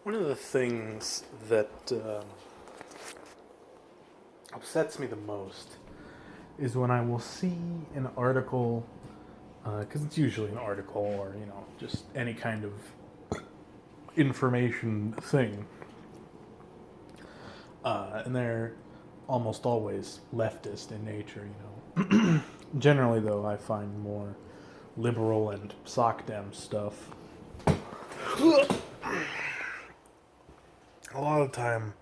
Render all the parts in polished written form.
One of the things that upsets me the most is when I will see an article, because it's usually an article or, just any kind of information thing, and they're almost always leftist in nature. Generally, though, I find more liberal and sock dem stuff. A lot of the time,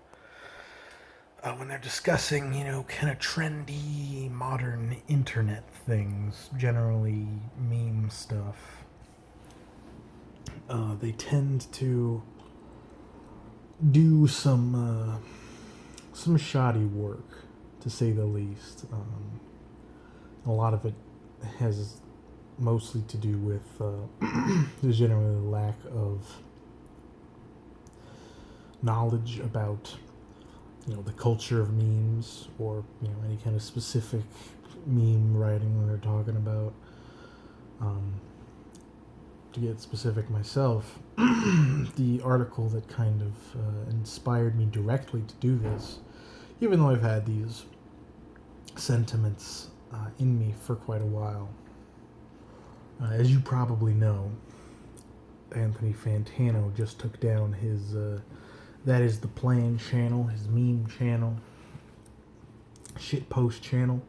when they're discussing, kind of trendy, modern internet things, generally meme stuff, they tend to do some shoddy work, to say the least. A lot of it has mostly to do with there's generally a lack of knowledge about the culture of memes, or any kind of specific meme writing that they're talking about. To get specific myself, the article that kind of inspired me directly to do this, even though I've had these sentiments in me for quite a while, as you probably know, Anthony Fantano just took down his That Is the Plan channel, his meme channel, shitpost channel.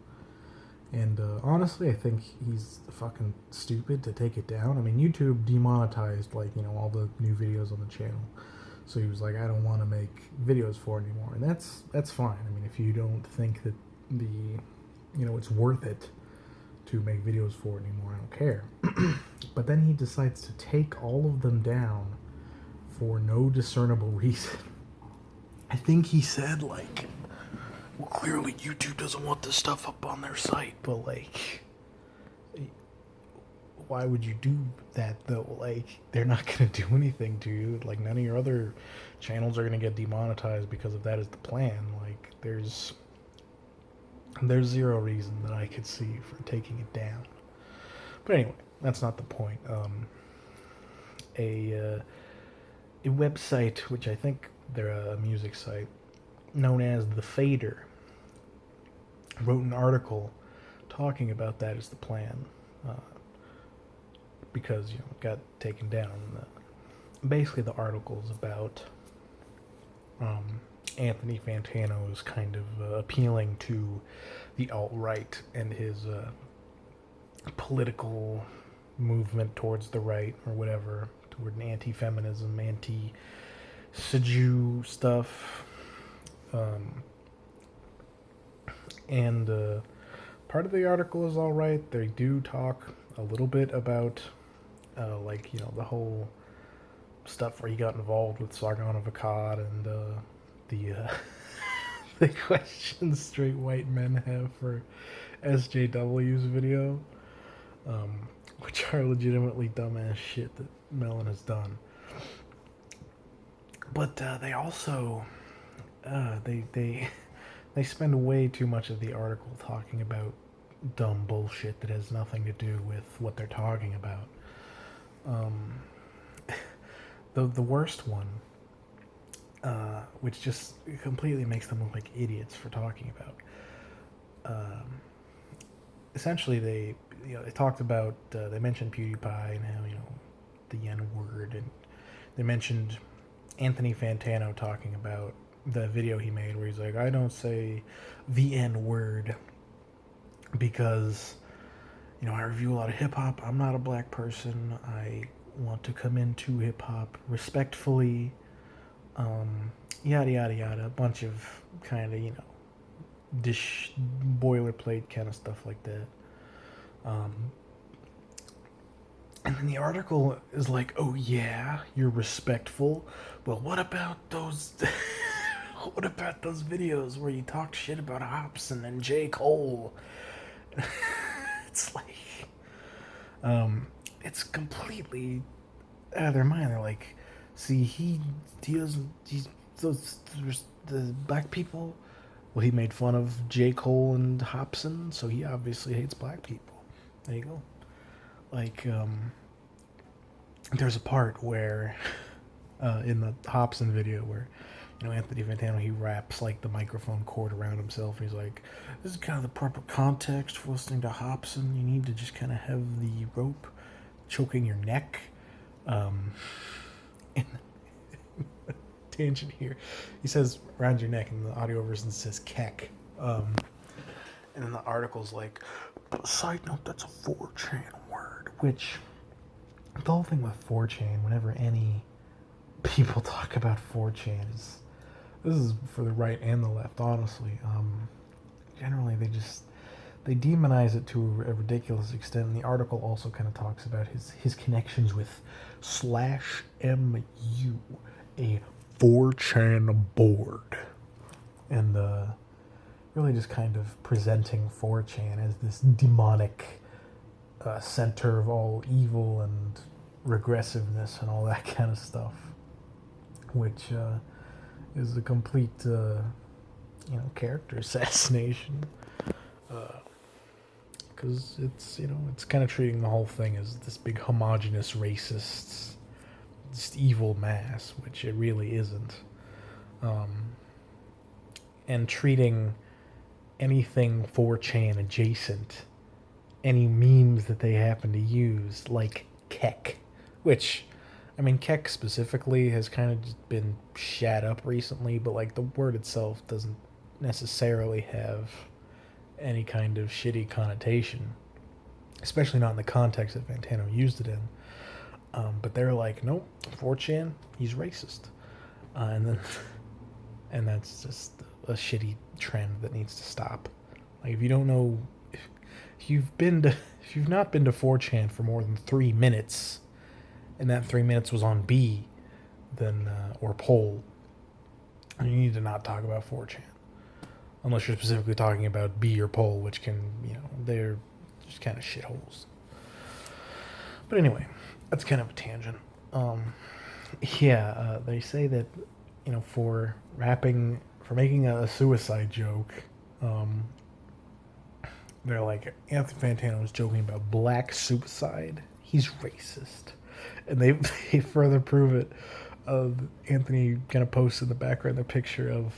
And honestly, I think he's fucking stupid to take it down. I mean, YouTube demonetized, all the new videos on the channel. So he was like, I don't want to make videos for it anymore. And that's fine. I mean, if you don't think that it's worth it to make videos for it anymore, I don't care. But then he decides to take all of them down for no discernible reason. I think he said, well, clearly YouTube doesn't want this stuff up on their site, but, why would you do that, though? They're not going to do anything to you. None of your other channels are going to get demonetized because of That Is the Plan. There's zero reason that I could see for taking it down. But anyway, that's not the point. A website, which I think they're a music site, known as The Fader, wrote an article talking about That Is the Plan, because it got taken down. Basically, the article is about Anthony Fantano's kind of appealing to the alt-right and his political movement towards the right, or whatever, toward an anti-feminism, anti-Seju stuff. And part of the article is all right. They do talk a little bit about the whole stuff where he got involved with Sargon of Akkad, and the the questions straight white men have for SJW's video, which are legitimately dumbass shit that Mellon has done. But they also they spend way too much of the article talking about dumb bullshit that has nothing to do with what they're talking about. The worst one, which just completely makes them look like idiots for talking about. Essentially, they talked about, they mentioned PewDiePie and how the N word, and they mentioned Anthony Fantano talking about the video he made where he's like, I don't say the N word because I review a lot of hip-hop. I'm not a black person. I want to come into hip-hop respectfully. Yada, yada, yada. A bunch of kind of, dish boilerplate kind of stuff like that. And then the article is like, oh yeah, you're respectful. Well, what about those... what about those videos where you talked shit about Hobson and J. Cole? It's it's completely out of their mind. They're like, see, he's the black people. Well, he made fun of J. Cole and Hobson, so he obviously hates black people. There you go. There's a part where in the Hobson video where, Anthony Fantano, he wraps like the microphone cord around himself. He's like, "This is kind of the proper context for listening to Hobson. You need to just kind of have the rope choking your neck." And tangent here, he says around your neck, and the audio version says "keck." And then the article's like, "Side note, that's a 4chan word," which the whole thing with 4chan, whenever any people talk about 4chan, this is for the right and the left, honestly. Generally, they demonize it to a ridiculous extent. And the article also kind of talks about his connections with slash mu, a 4chan board, and really just kind of presenting 4chan as this demonic center of all evil and regressiveness and all that kind of stuff, which is a complete, character assassination. Because it's kind of treating the whole thing as this big homogenous racist, just evil mass, which it really isn't. And treating anything 4chan adjacent, any memes that they happen to use, like Keck, which, Keck specifically has kind of just been shat up recently, but like the word itself doesn't necessarily have any kind of shitty connotation, especially not in the context that Fantano used it in. But they're like, nope, 4chan, he's racist, and that's just a shitty trend that needs to stop. Like, if you don't know, if you've not been to 4chan for more than 3 minutes, and that 3 minutes was on B, then or poll, you need to not talk about 4chan, unless you're specifically talking about B or poll, which can, they're just kind of shitholes. But anyway, that's kind of a tangent. They say that, for making a suicide joke, they're like, Anthony Fantano was joking about black suicide. He's racist. And they further prove it. Anthony kind of posts in the background the picture of,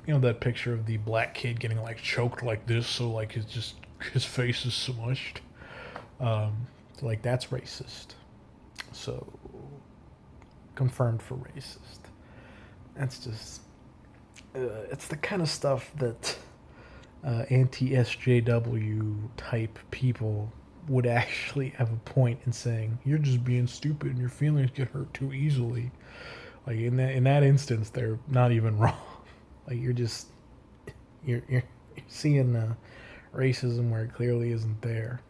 that picture of the black kid getting like choked like this, so like his face is smushed. So like that's racist. So confirmed for racist. That's just it's the kind of stuff that anti-SJW type people would actually have a point in saying, you're just being stupid and your feelings get hurt too easily. Like in that instance, they're not even wrong. Like you're seeing racism where it clearly isn't there.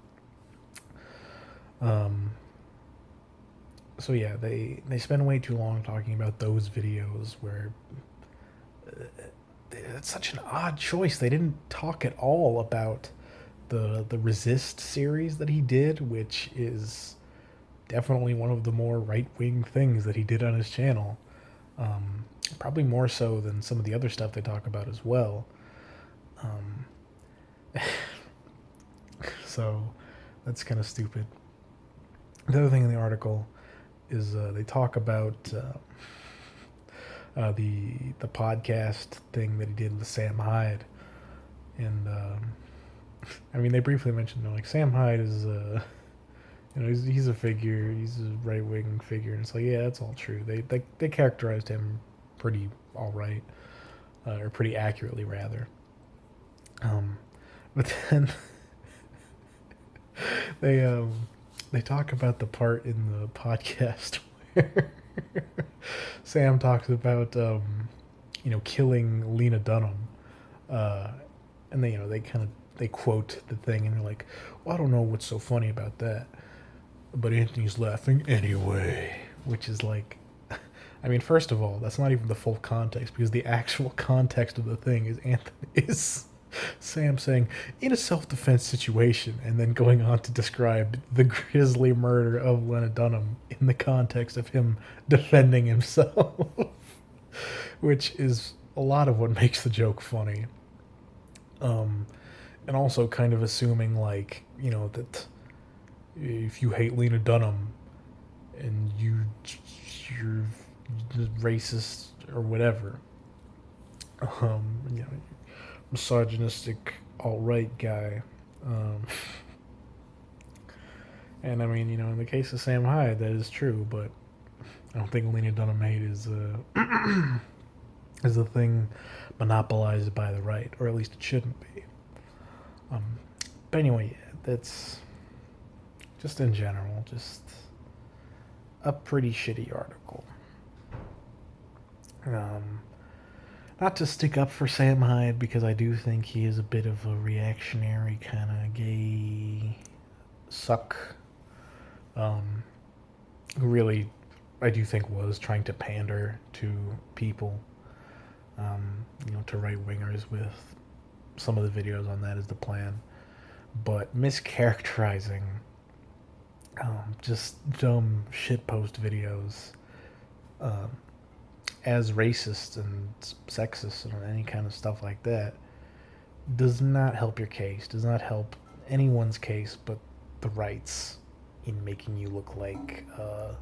So yeah, they spend way too long talking about those videos where it's such an odd choice. They didn't talk at all about the Resist series that he did, which is definitely one of the more right-wing things that he did on his channel. Probably more so than some of the other stuff they talk about as well. So that's kind of stupid. The other thing in the article is they talk about the podcast thing that he did with Sam Hyde, and they briefly mentioned like Sam Hyde is he's a figure, he's a right wing figure, and it's like, yeah, that's all true. They characterized him pretty all right, or pretty accurately rather. But then they talk about the part in the podcast where Sam talks about killing Lena Dunham, and they quote the thing, and they're like, well, I don't know what's so funny about that, but Anthony's laughing anyway, which is like, first of all, that's not even the full context, because the actual context of the thing is Sam saying, in a self-defense situation, and then going on to describe the grisly murder of Lena Dunham in the context of him defending himself, which is a lot of what makes the joke funny. And also kind of assuming, like, that if you hate Lena Dunham and you're just racist or whatever. You know, misogynistic alt right guy. Um, and I mean, you know, in the case of Sam Hyde, that is true, but I don't think Lena Dunham Hate is is a thing monopolized by the right, or at least it shouldn't be. Um, but anyway, yeah, that's just in general, just a pretty shitty article. Um, Not to stick up for Sam Hyde because I do think he is a bit of a reactionary kind of gay suck. Um, who really, I do think, was trying to pander to people, you know, to right wingers with some of the videos on that is the plan. But mischaracterizing just dumb shitpost videos um, as racist and sexist and any kind of stuff like that does not help your case, does not help anyone's case but the right's in making you look like a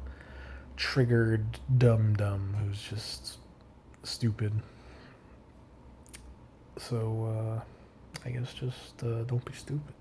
triggered dum dum who's just stupid. So, I guess just don't be stupid.